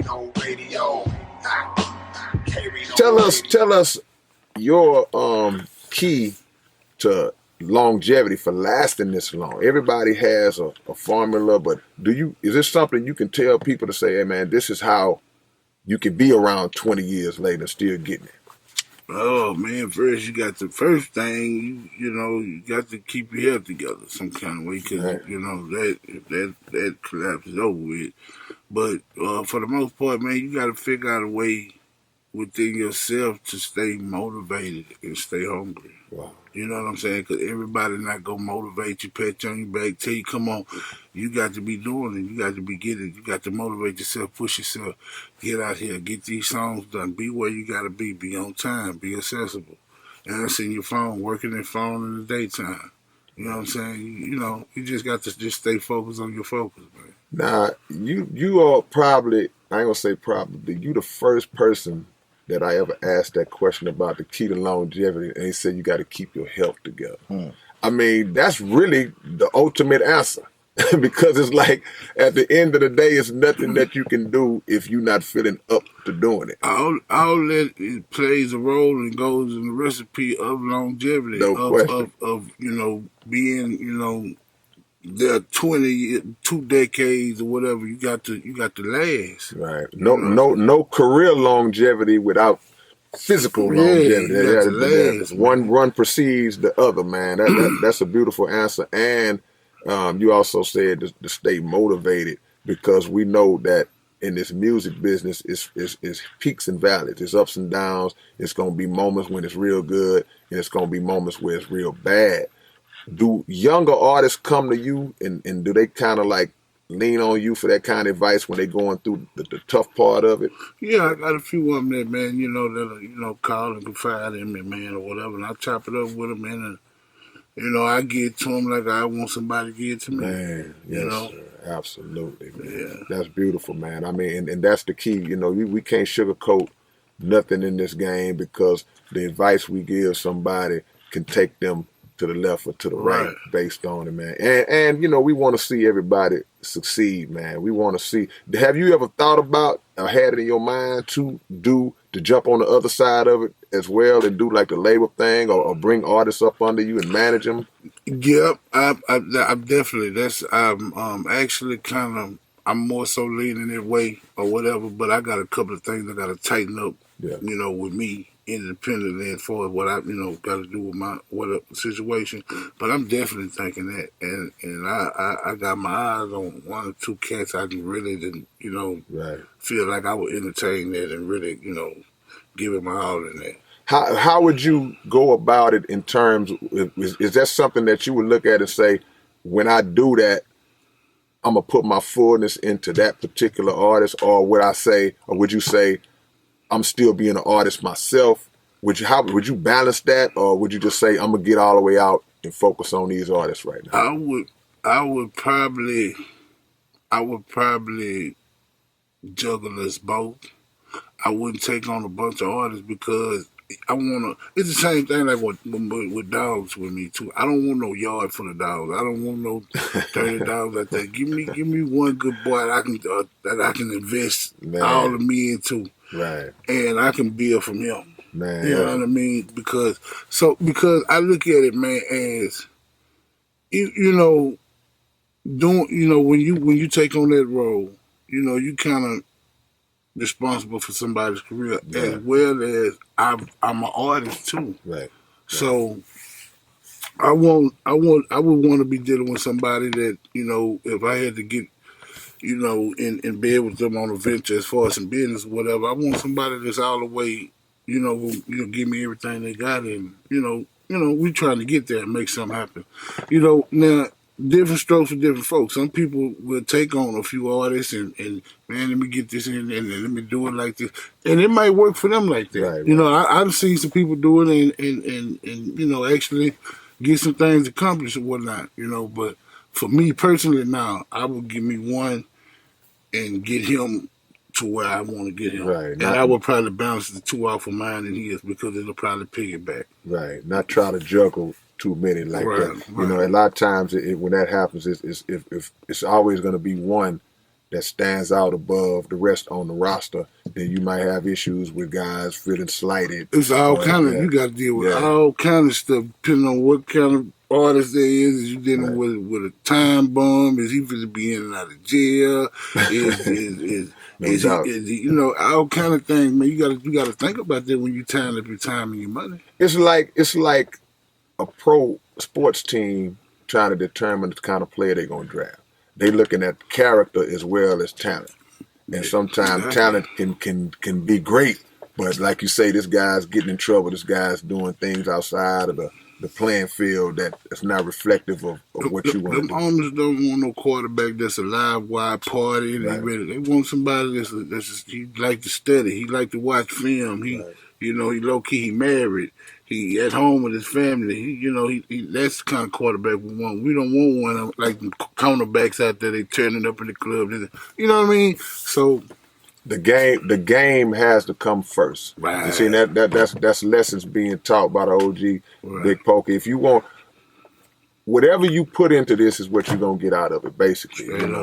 K-Rino radio. K-Rino Tell us your key to longevity for lasting this long. Everybody has a formula, but is this something you can tell people to say, hey man, this is how you can be around 20 years later and still getting it? Oh man, first you got the first thing, you got to keep your head together some kind of way because Right. that collapse is over with. But for the most part, man, you got to figure out a way within yourself to stay motivated and stay hungry. Wow. You know what I'm saying? Because everybody not gonna motivate you, pat you on your back, tell you, come on. You got to be doing it. You got to be getting it. You got to motivate yourself, push yourself, get out here, get these songs done, be where you gotta be on time, be accessible. Answering your phone, working your phone in the daytime. You know what I'm saying? You just got to just stay focused on your focus, man. Now, you are probably, I ain't gonna say probably, you the first person that I ever asked that question about the key to longevity, and he said you got to keep your health together. I mean, that's really the ultimate answer because it's like at the end of the day, it's nothing that you can do if you're not feeling up to doing it. All that it plays a role and goes in the recipe of longevity, No question. of being, there 2 decades or whatever. You got to last. Right. No career longevity without physical longevity. You got to last, one precedes the other, man. That's a beautiful answer. And you also said to stay motivated because we know that in this music business, it's peaks and valleys. It's ups and downs. It's going to be moments when it's real good, and it's going to be moments where it's real bad. Do younger artists come to you and do they kind of like lean on you for that kind of advice when they're going through the tough part of it? Yeah, I got a few of them that, man, that call and confide in me, man, or whatever, and I chop it up with them, man, and, I give it to them like I want somebody to give it to me. Man, yes, sir. Absolutely, man. Yeah. That's beautiful, man. I mean, and that's the key. We can't sugarcoat nothing in this game because the advice we give somebody can take them to the left or to the right based on it, man. And we want to see everybody succeed, man. We want to see. Have you ever thought about or had it in your mind to jump on the other side of it as well and do like the label thing or bring artists up under you and manage them? Yep, I'm definitely. I'm actually kind of. I'm more so leaning that way or whatever. But I got a couple of things I got to tighten up. Yeah. With me independently as far as what I got to do with my situation. But I'm definitely thinking that, and I got my eyes on 1 or 2 cats I can really feel like I would entertain that and really give it my all in that. How would you go about it in terms? Is that something that you would look at and say, when I do that, I'm gonna put my fullness into that particular artist, or would you say, I'm still being an artist myself? Would you balance that, or would you just say I'm gonna get all the way out and focus on these artists right now? I would probably juggle us both. I wouldn't take on a bunch of artists because it's the same thing like with dogs with me too. I don't want no yard full of dogs. I don't want no 30 dogs like that. Give me one good boy that I can invest all of me into. Right. And I can build from him. Man. You know what I mean? Because I look at it, man, as when you take on that role, you kind of responsible for somebody's career as well as I'm an artist too. Right. So I would want to be dealing with somebody that, if I had to get in bed with them on a venture as far as some business or whatever, I want somebody that's all the way, who give me everything they got, and we trying to get there and make something happen. Now different strokes for different folks. Some people will take on a few artists and man, let me get this in and let me do it like this, and it might work for them like that. Right. I've seen some people do it and actually get some things accomplished and whatnot. But for me personally, now I would give me one and get him to where I want to get him. Right. And I would probably balance the 2 off of mine and his because it'll probably piggyback. Right. Not try to juggle too many like that. Right. A lot of times when that happens, it's always going to be one that stands out above the rest on the roster, then you might have issues with guys feeling slighted. It's all kind of, you got to deal with all kind of stuff, depending on what kind of artist there is. Is you dealing with a time bomb? Is he going to be in and out of jail? Is he, you know, all kind of things, man. You got to think about that when you tying up your time and your money. It's like a pro sports team trying to determine the kind of player they're going to draft. They looking at character as well as talent. And sometimes talent can be great, but like you say, this guy's getting in trouble. This guy's doing things outside of the playing field that is not reflective of what you want to do. Them owners don't want no quarterback that's a live wire party. They want somebody that's he like to study. He like to watch film. You know, he low key. He married. He at home with his family. He that's the kind of quarterback we want. We don't want one of like cornerbacks out there. They turning up in the club. You know what I mean? So the game has to come first. Right. You see that's lessons being taught by the OG Big Pokey. If you want whatever you put into this is what you're gonna get out of it, basically. You know.